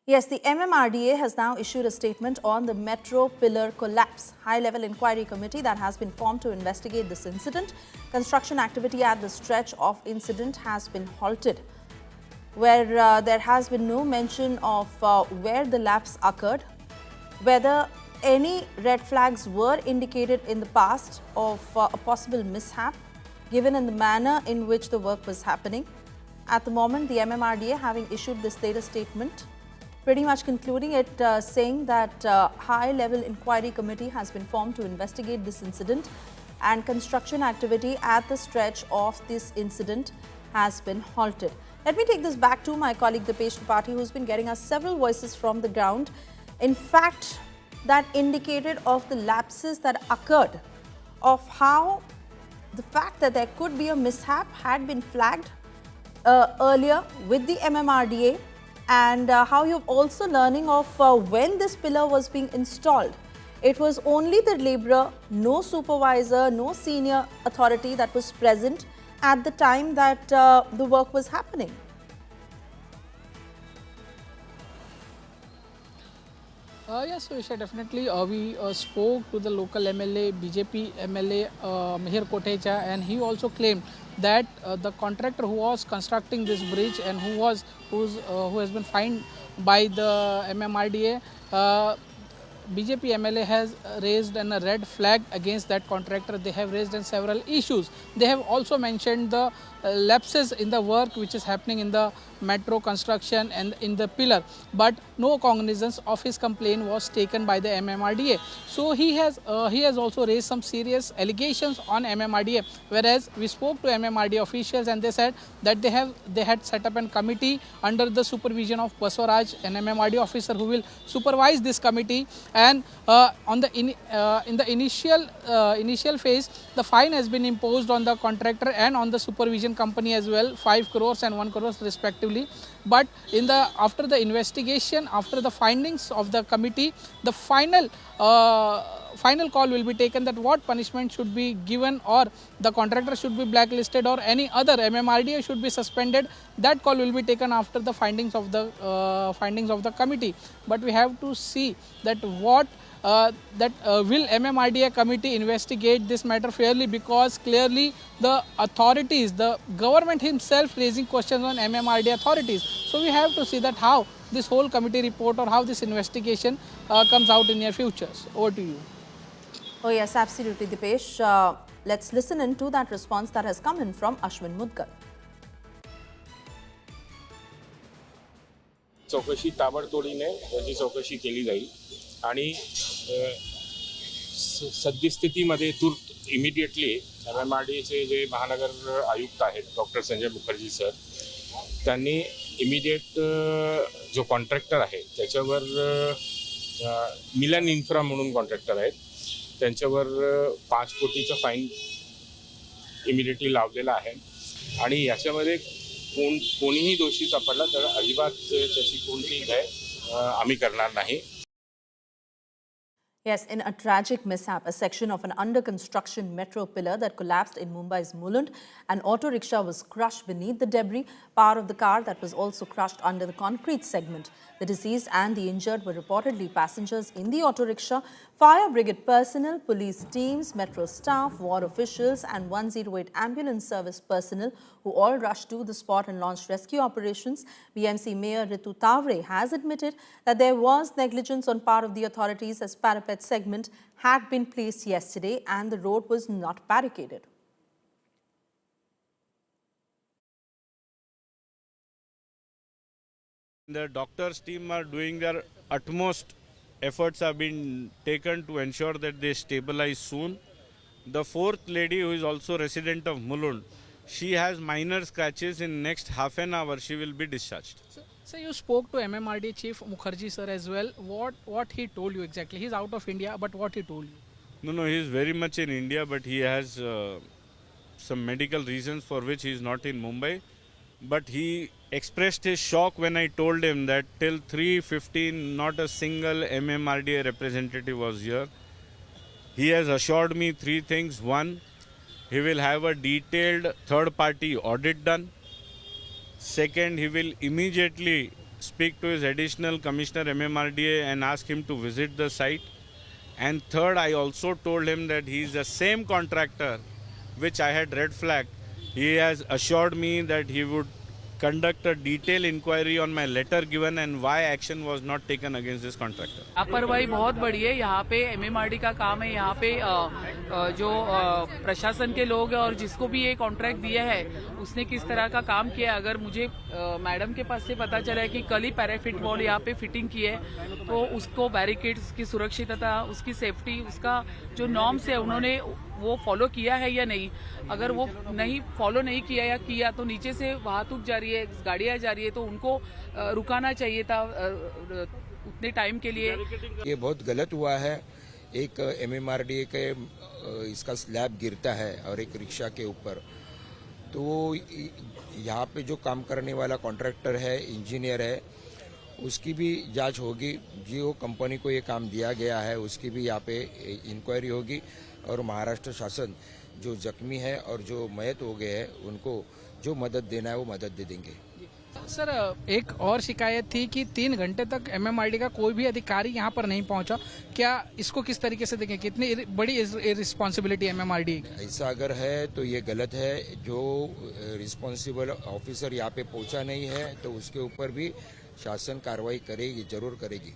Yes, the MMRDA has now issued a statement on the metro pillar collapse. High-level inquiry committee that has been formed to investigate this incident. Construction activity at the stretch of incident has been halted, where there has been no mention of where the lapse occurred, whether any red flags were indicated in the past of a possible mishap, given in the manner in which the work was happening. At the moment, the MMRDA having issued this latest statement, pretty much concluding it, saying that high-level inquiry committee has been formed to investigate this incident, and construction activity at the stretch of this incident has been halted. Let me take this back to my colleague Dipesh Tripathi, who's been getting us several voices from the ground. In fact, that indicated of the lapses that occurred, of how the fact that there could be a mishap had been flagged earlier with the MMRDA, and how you're also learning of when this pillar was being installed. It was only the labourer, no supervisor, no senior authority that was present at the time that the work was happening. Yes, Surisha, definitely. We spoke to the local MLA, BJP MLA Mihir Kotecha, and he also claimed that the contractor who was constructing this bridge and who has been fined by the MMRDA, BJP MLA has raised a red flag against that contractor. They have raised several issues. They have also mentioned the lapses in the work which is happening in the metro construction and in the pillar, but no cognizance of his complaint was taken by the MMRDA. So he has also raised some serious allegations on MMRDA, whereas we spoke to MMRDA officials and they said that they had set up a committee under the supervision of Baswaraj, an MMRDA officer who will supervise this committee, and in the initial phase the fine has been imposed on the contractor and on the supervision company as well, 5 crores and 1 crores respectively. But after the investigation, after the findings of the committee, the final call will be taken that what punishment should be given, or the contractor should be blacklisted, or any other MMRDA should be suspended. That call will be taken after the findings of the committee. But we have to see that will MMRDA committee investigate this matter fairly, because clearly the authorities, the government himself raising questions on MMRDA authorities. So we have to see that how this whole committee report or how this investigation comes out in near futures. Over to you. Oh yes, absolutely, Dipesh. Let's listen into that response that has come in from Ashwin Mudgal. चौकशी ताबडतोडीने त्याची चौकशी केली जाईल आणि सद्यस्थितीमध्ये तूर्त immediately MMRDAचे जे महानगर आयुक्त आहेत डॉक्टर संजय मुखर्जी सर, त्यांनी इमिडिएट जो कॉन्ट्रॅक्टर आहे त्याच्यावर मिलन इन्फ्रा म्हणून कॉन्ट्रॅक्टर आहेत, त्यांच्यावर 5 कोटीचा फाईन इमिडिएटली लावलेला आहे आणि याच्यामध्ये कोणीही दोषी सापडला तर अजिबात त्याची कोणतीही दया आम्ही करणार नाही. Yes, in a tragic mishap, a section of an under-construction metro pillar that collapsed in Mumbai's Mulund, an auto rickshaw was crushed beneath the debris, part of the car that was also crushed under the concrete segment. The deceased and the injured were reportedly passengers in the auto rickshaw. Fire brigade personnel, police teams, metro staff, ward officials and 108 ambulance service personnel who all rushed to the spot and launched rescue operations. BMC Mayor Ritu Tavre has admitted that there was negligence on part of the authorities as parapet segment had been placed yesterday and the road was not barricaded. The doctors' team are doing their utmost. Efforts have been taken to ensure that they stabilize soon. The fourth lady, who is also resident of Mulund, she has minor scratches. In next half an hour she will be discharged. So you spoke to MMRDA Chief Mukherjee sir as well. What he told you exactly? He's out of India, but what he told you? No, he is very much in India, but he has some medical reasons for which he is not in Mumbai. But he expressed his shock when I told him that till 3:15 not a single MMRDA representative was here. He has assured me 3 things. One, he will have a detailed third-party audit done. Second, he will immediately speak to his additional commissioner MMRDA and ask him to visit the site. And third, I also told him that he is the same contractor which I had red flagged. He has assured me that he would conduct a detailed inquiry on my letter given and why action was not taken against this contractor. लापरवाही बहुत बड़ी है। यहाँ पे MMRD का काम है। यहाँ पे जो प्रशासन के लोग हैं और जिसको भी ये कॉन्ट्रैक्ट दिया है उसने किस तरह का काम किया है। अगर मुझे मैडम के पास से पता चला है कि कल ही पैराफिट वॉल यहाँ पे फिटिंग की है तो उसको बैरिकेड्स की सुरक्षितता, उसकी सेफ्टी, उसका जो नॉर्म्स है उन्होंने वो फॉलो किया है या नहीं। अगर वो नहीं फॉलो नहीं किया या किया तो नीचे से वाहतूक जा रही है, गाड़ियाँ जा रही है तो उनको रुकाना चाहिए था उतने टाइम के लिए। ये बहुत गलत हुआ है। एक एमएमआरडीए के इसका स्लैब गिरता है और एक रिक्शा के ऊपर, तो यहाँ पे जो काम करने वाला कॉन्ट्रैक्टर है, इंजीनियर है, उसकी भी जांच होगी। जो कंपनी को ये काम दिया गया है उसकी भी यहाँ पे इंक्वायरी होगी और महाराष्ट्र शासन जो जख्मी है और जो मयत हो गए हैं उनको जो मदद देना है वो मदद दे देंगे। सर, एक और शिकायत थी कि 3 घंटे तक एमएमआरडी का कोई भी अधिकारी यहाँ पर नहीं पहुंचा। क्या इसको किस तरीके से देखें, कितनी बड़ी रिस्पॉन्सिबिलिटी एमएमआरडी? ऐसा अगर है तो ये गलत है। जो रिस्पॉन्सिबल ऑफिसर यहाँ पे पहुंचा नहीं है तो उसके ऊपर भी शासन कार्रवाई करेगी, जरूर करेगी।